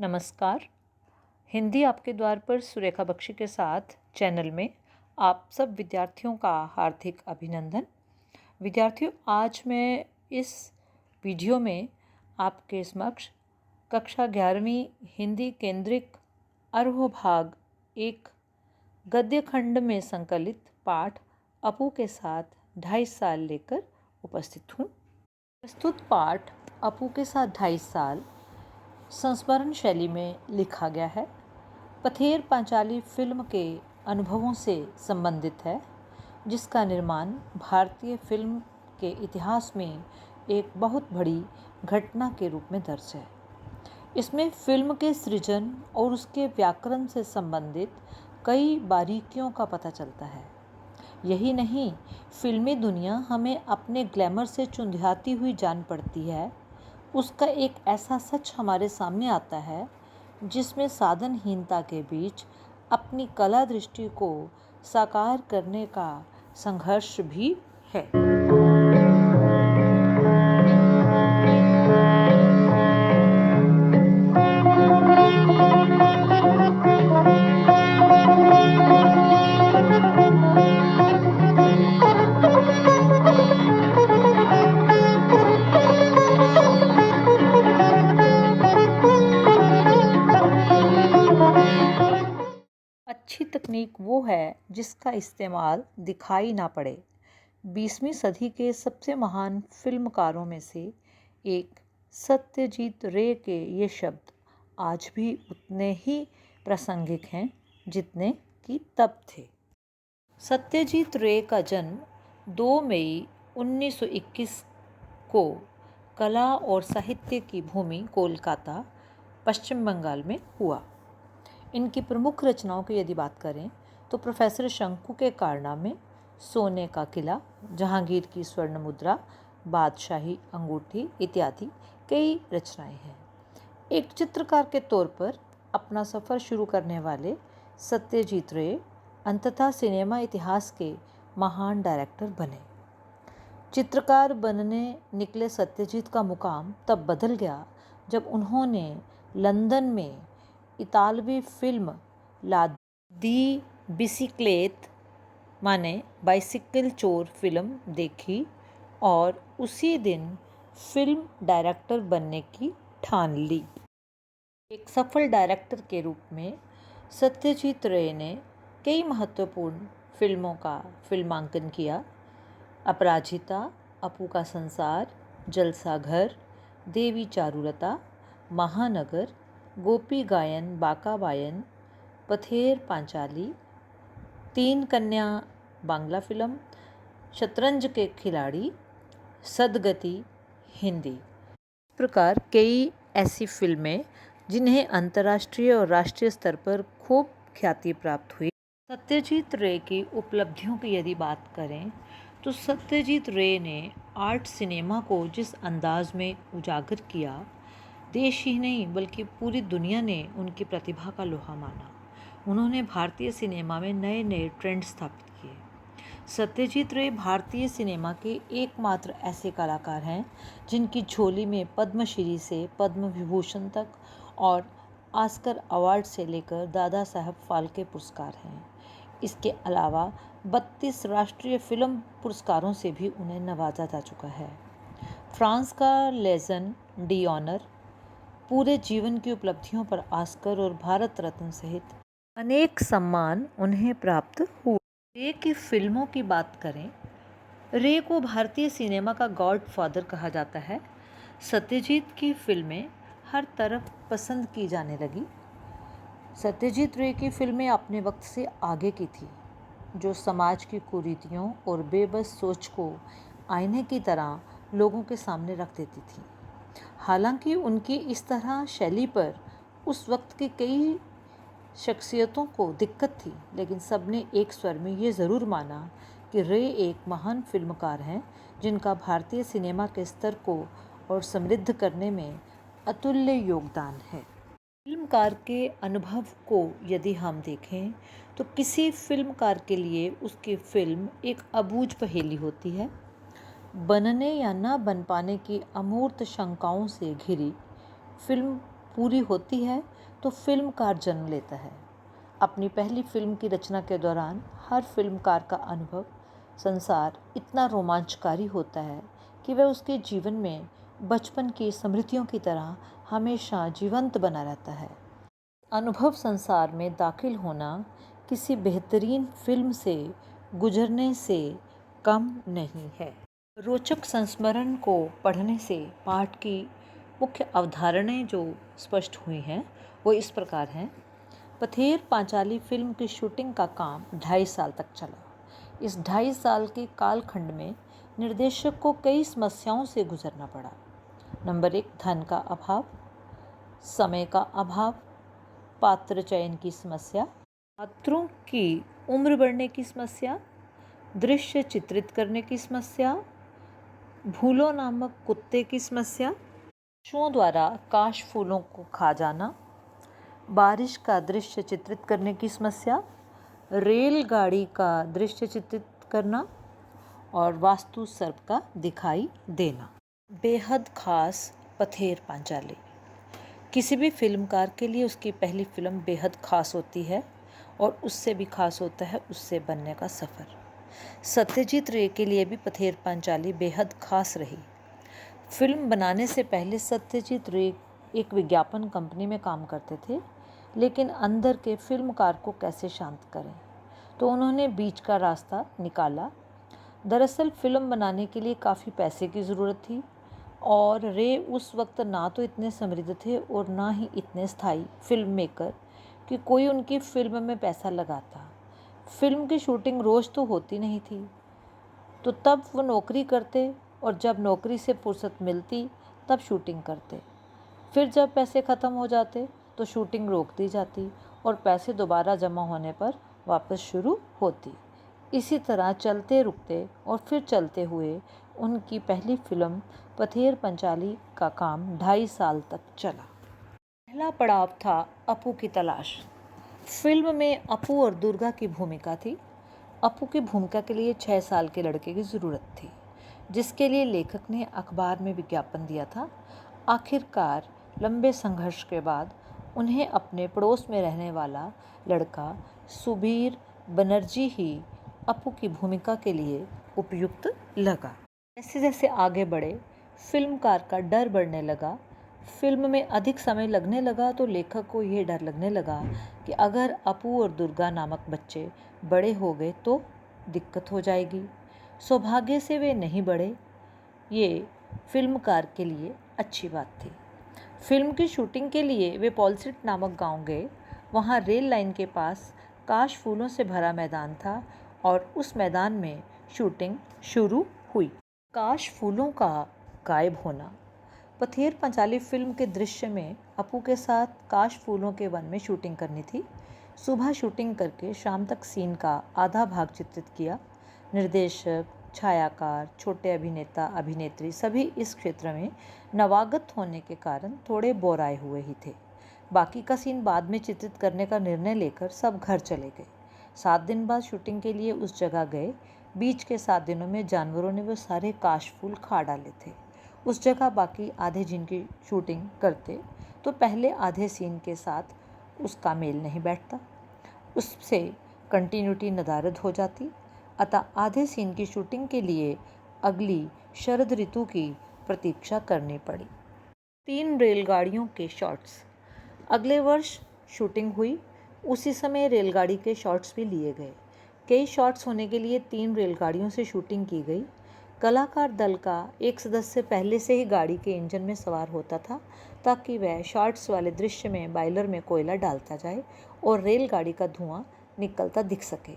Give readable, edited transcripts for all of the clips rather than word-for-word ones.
नमस्कार। हिंदी आपके द्वार पर सुरेखा बख्शी के साथ चैनल में आप सब विद्यार्थियों का हार्दिक अभिनंदन। विद्यार्थियों, आज मैं इस वीडियो में आपके समक्ष कक्षा 11वीं हिंदी केंद्रित अरहो भाग एक गद्य खंड में संकलित पाठ अपू के साथ 2.5 साल लेकर उपस्थित हूँ। प्रस्तुत पाठ अपू के साथ 2.5 साल संस्मरण शैली में लिखा गया है। पथेर पांचाली फिल्म के अनुभवों से संबंधित है, जिसका निर्माण भारतीय फिल्म के इतिहास में एक बहुत बड़ी घटना के रूप में दर्ज है। इसमें फिल्म के सृजन और उसके व्याकरण से संबंधित कई बारीकियों का पता चलता है। यही नहीं, फिल्मी दुनिया हमें अपने ग्लैमर से चुंधियाती हुई जान पड़ती है। उसका एक ऐसा सच हमारे सामने आता है जिसमें साधनहीनता के बीच अपनी कला दृष्टि को साकार करने का संघर्ष भी है। अच्छी तकनीक वो है जिसका इस्तेमाल दिखाई ना पड़े। 20वीं सदी के सबसे महान फिल्मकारों में से एक सत्यजीत रे के ये शब्द आज भी उतने ही प्रासंगिक हैं जितने कि तब थे। सत्यजीत रे का जन्म 2 मई 1921 को कला और साहित्य की भूमि कोलकाता, पश्चिम बंगाल में हुआ। इनकी प्रमुख रचनाओं की यदि बात करें तो प्रोफेसर शंकु के कारनामे, सोने का किला, जहांगीर की स्वर्ण मुद्रा, बादशाही अंगूठी इत्यादि कई रचनाएं हैं। एक चित्रकार के तौर पर अपना सफ़र शुरू करने वाले सत्यजीत रे अंततः सिनेमा इतिहास के महान डायरेक्टर बने। चित्रकार बनने निकले सत्यजीत का मुकाम तब बदल गया जब उन्होंने लंदन में इतालवी फिल्म ला दी बिसिक्लेत माने बाइसिकल चोर फिल्म देखी और उसी दिन फिल्म डायरेक्टर बनने की ठान ली। एक सफल डायरेक्टर के रूप में सत्यजीत रे ने कई महत्वपूर्ण फिल्मों का फिल्मांकन किया। अपराजिता, अपू का संसार, जलसा घर, देवी चारुलता, महानगर, गोपी गायन बाका बायन, पथेर पांचाली, 3 कन्या बांग्ला फिल्म, शतरंज के खिलाड़ी, सदगति हिंदी। इस प्रकार कई ऐसी फिल्में जिन्हें अंतर्राष्ट्रीय और राष्ट्रीय स्तर पर खूब ख्याति प्राप्त हुई। सत्यजीत रे की उपलब्धियों की यदि बात करें तो सत्यजीत रे ने आर्ट सिनेमा को जिस अंदाज में उजागर किया, देश ही नहीं बल्कि पूरी दुनिया ने उनकी प्रतिभा का लोहा माना। उन्होंने भारतीय सिनेमा में नए नए ट्रेंड स्थापित किए। सत्यजीत रे भारतीय सिनेमा के एकमात्र ऐसे कलाकार हैं जिनकी झोली में पद्मश्री से पद्म विभूषण तक और ऑस्कर अवार्ड से लेकर दादा साहब फाल्के पुरस्कार हैं। इसके अलावा 32 राष्ट्रीय फिल्म पुरस्कारों से भी उन्हें नवाजा जा चुका है। फ्रांस का लेजन डिऑनर, पूरे जीवन की उपलब्धियों पर ऑस्कर और भारत रत्न सहित अनेक सम्मान उन्हें प्राप्त हुए। रे की फिल्मों की बात करें, रे को भारतीय सिनेमा का गॉडफादर कहा जाता है। सत्यजीत की फिल्में हर तरफ पसंद की जाने लगी। सत्यजीत रे की फिल्में अपने वक्त से आगे की थी, जो समाज की कुरीतियों और बेबस सोच को आईने की तरह लोगों के सामने रख देती थी। हालांकि उनकी इस तरह शैली पर उस वक्त की कई शख्सियतों को दिक्कत थी, लेकिन सबने एक स्वर में ये ज़रूर माना कि रे एक महान फिल्मकार हैं जिनका भारतीय सिनेमा के स्तर को और समृद्ध करने में अतुल्य योगदान है। फिल्मकार के अनुभव को यदि हम देखें तो किसी फिल्मकार के लिए उसकी फिल्म एक अबूझ पहेली होती है। बनने या न बन पाने की अमूर्त शंकाओं से घिरी फिल्म पूरी होती है तो फिल्मकार जन्म लेता है। अपनी पहली फिल्म की रचना के दौरान हर फिल्मकार का अनुभव संसार इतना रोमांचकारी होता है कि वह उसके जीवन में बचपन की स्मृतियों की तरह हमेशा जीवंत बना रहता है। अनुभव संसार में दाखिल होना किसी बेहतरीन फिल्म से गुजरने से कम नहीं है। रोचक संस्मरण को पढ़ने से पाठ की मुख्य अवधारणाएं जो स्पष्ट हुई हैं वो इस प्रकार हैं। पथेर पांचाली फिल्म की शूटिंग का काम 2.5 साल तक चला। इस 2.5 साल के कालखंड में निर्देशक को कई समस्याओं से गुजरना पड़ा। नंबर 1, धन का अभाव, समय का अभाव, पात्र चयन की समस्या, पात्रों की उम्र बढ़ने की समस्या, दृश्य चित्रित करने की समस्या, भूलो नामक कुत्ते की समस्या, पशुओं द्वारा काश फूलों को खा जाना, बारिश का दृश्य चित्रित करने की समस्या, रेलगाड़ी का दृश्य चित्रित करना और वास्तु सर्प का दिखाई देना। बेहद खास पथेर पांचाली। किसी भी फिल्मकार के लिए उसकी पहली फिल्म बेहद खास होती है और उससे भी खास होता है उससे बनने का सफ़र। सत्यजीत रे के लिए भी पथेर पांचाली बेहद खास रही। फिल्म बनाने से पहले सत्यजीत रे एक विज्ञापन कंपनी में काम करते थे, लेकिन अंदर के फिल्मकार को कैसे शांत करें, तो उन्होंने बीच का रास्ता निकाला। दरअसल फिल्म बनाने के लिए काफ़ी पैसे की ज़रूरत थी और रे उस वक्त ना तो इतने समृद्ध थे और ना ही इतने स्थायी फिल्म मेकर कि कोई उनकी फिल्म में पैसा लगाता। फिल्म की शूटिंग रोज़ तो होती नहीं थी, तो तब वो नौकरी करते और जब नौकरी से फुर्सत मिलती तब शूटिंग करते। फिर जब पैसे ख़त्म हो जाते तो शूटिंग रोक दी जाती और पैसे दोबारा जमा होने पर वापस शुरू होती। इसी तरह चलते रुकते और फिर चलते हुए उनकी पहली फिल्म पथेर पंचाली का काम 2.5 साल तक चला। पहला पड़ाव था अपू की तलाश। फिल्म में अपू और दुर्गा की भूमिका थी। अपू की भूमिका के लिए 6 साल के लड़के की ज़रूरत थी, जिसके लिए लेखक ने अखबार में विज्ञापन दिया था। आखिरकार लंबे संघर्ष के बाद उन्हें अपने पड़ोस में रहने वाला लड़का सुबीर बनर्जी ही अपू की भूमिका के लिए उपयुक्त लगा। जैसे जैसे आगे बढ़े फिल्मकार का डर बढ़ने लगा। फिल्म में अधिक समय लगने लगा तो लेखक को यह डर लगने लगा कि अगर अपू और दुर्गा नामक बच्चे बड़े हो गए तो दिक्कत हो जाएगी। सौभाग्य से वे नहीं बढ़े। ये फिल्मकार के लिए अच्छी बात थी। फिल्म की शूटिंग के लिए वे पॉलसिट नामक गांव गए। वहां रेल लाइन के पास काश फूलों से भरा मैदान था और उस मैदान में शूटिंग शुरू हुई। काश फूलों का गायब होना। पथेर पंचाली फिल्म के दृश्य में अपू के साथ काश फूलों के वन में शूटिंग करनी थी। सुबह शूटिंग करके शाम तक सीन का आधा भाग चित्रित किया। निर्देशक, छायाकार, छोटे अभिनेता अभिनेत्री सभी इस क्षेत्र में नवागत होने के कारण थोड़े बोराए हुए ही थे। बाकी का सीन बाद में चित्रित करने का निर्णय लेकर सब घर चले गए। 7 दिन बाद शूटिंग के लिए उस जगह गए। बीच के 7 दिनों में जानवरों ने वो सारे काश फूल खा डाले थे। उस जगह बाकी आधे जिन की शूटिंग करते तो पहले आधे सीन के साथ उसका मेल नहीं बैठता, उससे कंटिन्यूटी नदारद हो जाती। अतः आधे सीन की शूटिंग के लिए अगली शरद ऋतु की प्रतीक्षा करनी पड़ी। 3 रेलगाड़ियों के शॉट्स। अगले वर्ष शूटिंग हुई। उसी समय रेलगाड़ी के शॉट्स भी लिए गए। कई शॉट्स होने के लिए 3 रेलगाड़ियों से शूटिंग की गई। कलाकार दल का एक सदस्य पहले से ही गाड़ी के इंजन में सवार होता था ताकि वह शॉट्स वाले दृश्य में बॉयलर में कोयला डालता जाए और रेलगाड़ी का धुआं निकलता दिख सके।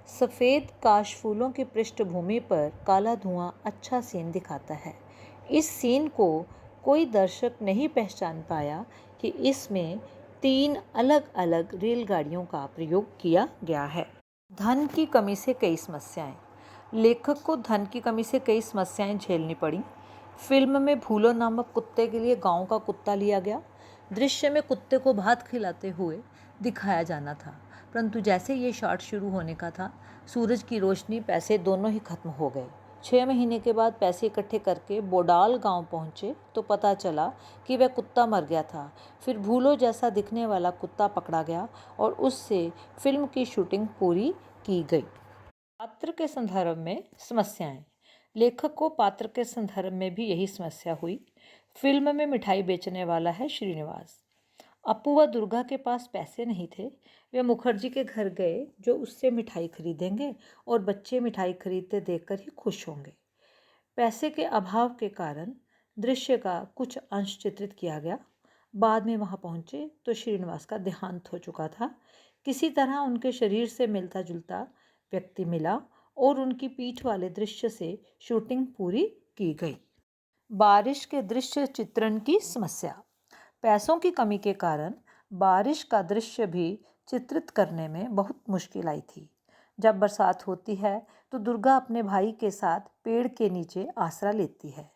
सफ़ेद काश फूलों की पृष्ठभूमि पर काला धुआं अच्छा सीन दिखाता है। इस सीन को कोई दर्शक नहीं पहचान पाया कि इसमें 3 अलग अलग रेलगाड़ियों का प्रयोग किया गया है। धन की कमी से कई समस्याएं। लेखक को धन की कमी से कई समस्याएं झेलनी पड़ी। फिल्म में भूलो नामक कुत्ते के लिए गांव का कुत्ता लिया गया। दृश्य में कुत्ते को भात खिलाते हुए दिखाया जाना था, परंतु जैसे ये शॉट शुरू होने का था सूरज की रोशनी पैसे दोनों ही खत्म हो गए। 6 महीने के बाद पैसे इकट्ठे करके बोडाल गांव पहुंचे तो पता चला कि वह कुत्ता मर गया था। फिर भूलो जैसा दिखने वाला कुत्ता पकड़ा गया और उससे फिल्म की शूटिंग पूरी की गई। पात्र के संदर्भ में समस्याएं। लेखक को पात्र के संदर्भ में भी यही समस्या हुई। फिल्म में मिठाई बेचने वाला है श्रीनिवास। अपू व दुर्गा के पास पैसे नहीं थे। वे मुखर्जी के घर गए जो उससे मिठाई खरीदेंगे और बच्चे मिठाई खरीदते देखकर ही खुश होंगे। पैसे के अभाव के कारण दृश्य का कुछ अंश चित्रित किया गया। बाद में वहां पहुंचे तो श्रीनिवास का देहांत हो चुका था। किसी तरह उनके शरीर से मिलता जुलता व्यक्ति मिला और उनकी पीठ वाले दृश्य से शूटिंग पूरी की गई। बारिश के दृश्य चित्रण की समस्या। पैसों की कमी के कारण बारिश का दृश्य भी चित्रित करने में बहुत मुश्किल आई थी। जब बरसात होती है तो दुर्गा अपने भाई के साथ पेड़ के नीचे आसरा लेती है।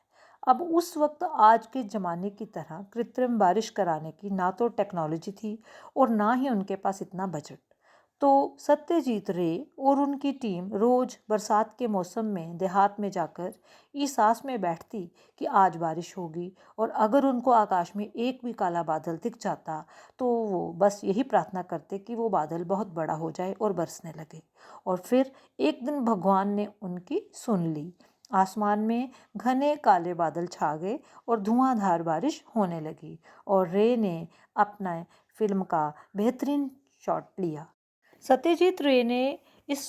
अब उस वक्त आज के ज़माने की तरह कृत्रिम बारिश कराने की ना तो टेक्नोलॉजी थी और ना ही उनके पास इतना बजट। तो सत्यजीत रे और उनकी टीम रोज़ बरसात के मौसम में देहात में जाकर इस आस में बैठती कि आज बारिश होगी, और अगर उनको आकाश में एक भी काला बादल दिख जाता तो वो बस यही प्रार्थना करते कि वो बादल बहुत बड़ा हो जाए और बरसने लगे। और फिर एक दिन भगवान ने उनकी सुन ली। आसमान में घने काले बादल छा गए और धुआंधार बारिश होने लगी और रे ने अपना फिल्म का बेहतरीन शॉट लिया। सत्यजीत रे ने इस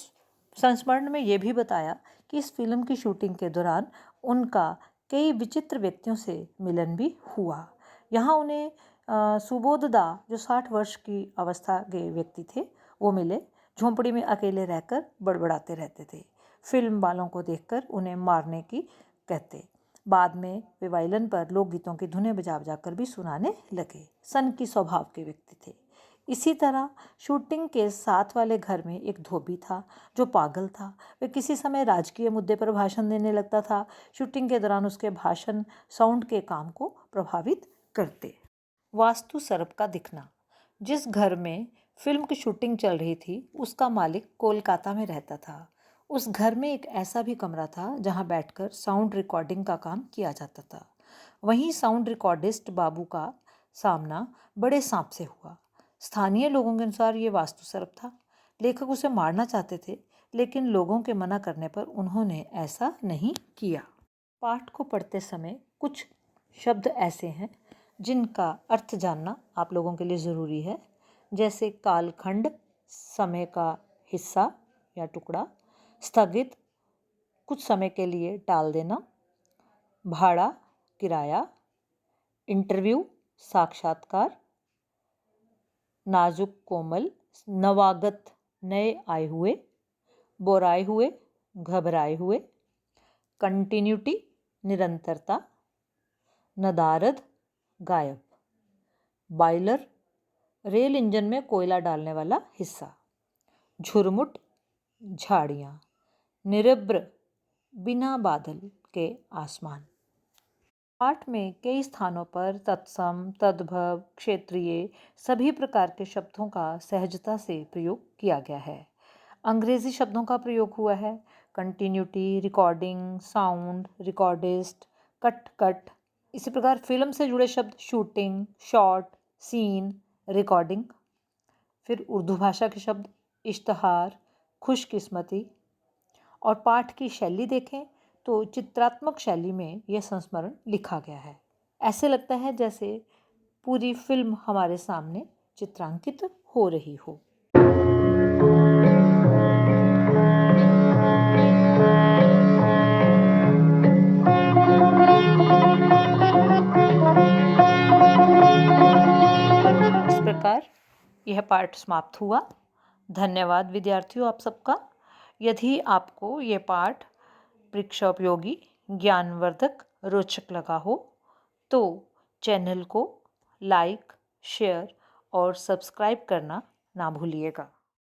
संस्मरण में ये भी बताया कि इस फिल्म की शूटिंग के दौरान उनका कई विचित्र व्यक्तियों से मिलन भी हुआ। यहाँ उन्हें सुबोधदा जो 60 वर्ष की अवस्था के व्यक्ति थे वो मिले। झोंपड़ी में अकेले रहकर बड़बड़ाते रहते थे। फिल्म वालों को देखकर उन्हें मारने की कहते। बाद में वे वायलिन पर लोकगीतों की धुनें बजा बजाकर भी सुनाने लगे। सन की स्वभाव के व्यक्ति थे। इसी तरह शूटिंग के साथ वाले घर में एक धोबी था जो पागल था। वह किसी समय राजकीय मुद्दे पर भाषण देने लगता था। शूटिंग के दौरान उसके भाषण साउंड के काम को प्रभावित करते। वास्तु सर्प का दिखना। जिस घर में फिल्म की शूटिंग चल रही थी उसका मालिक कोलकाता में रहता था। उस घर में एक ऐसा भी कमरा था जहां बैठकर साउंड रिकॉर्डिंग का काम किया जाता था। वहीं साउंड रिकॉर्डिस्ट बाबू का सामना बड़े सांप से हुआ। स्थानीय लोगों के अनुसार ये वास्तु सर्प था। लेखक उसे मारना चाहते थे लेकिन लोगों के मना करने पर उन्होंने ऐसा नहीं किया। पाठ को पढ़ते समय कुछ शब्द ऐसे हैं जिनका अर्थ जानना आप लोगों के लिए ज़रूरी है, जैसे कालखंड, समय का हिस्सा या टुकड़ा, स्थगित, कुछ समय के लिए टाल देना, भाड़ा, किराया, इंटरव्यू, साक्षात्कार, नाजुक कोमल, नवागत, नए आए हुए, बोराए हुए, घबराए हुए, कंटिन्यूटी, निरंतरता, नदारद, गायब, बॉयलर, रेल इंजन में कोयला डालने वाला हिस्सा, झुरमुट, झाड़ियाँ, निरभ्र, बिना बादल के आसमान। पाठ में कई स्थानों पर तत्सम, तद्भव, क्षेत्रीय सभी प्रकार के शब्दों का सहजता से प्रयोग किया गया है। अंग्रेजी शब्दों का प्रयोग हुआ है। Continuity, recording, sound, recordist, cut cut. इसी प्रकार फिल्म से जुड़े शब्द शूटिंग, शॉट, सीन, रिकॉर्डिंग। फिर उर्दू भाषा के शब्द इश्तहार, खुशकिस्मती। और पाठ की शैली देखें तो चित्रात्मक शैली में यह संस्मरण लिखा गया है। ऐसे लगता है जैसे पूरी फिल्म हमारे सामने चित्रांकित हो रही हो। इस प्रकार यह पाठ समाप्त हुआ। धन्यवाद विद्यार्थियों आप सबका। यदि आपको यह पाठ परीक्षा उपयोगी, ज्ञानवर्धक, रोचक लगा हो तो चैनल को लाइक, शेयर और सब्सक्राइब करना ना भूलिएगा।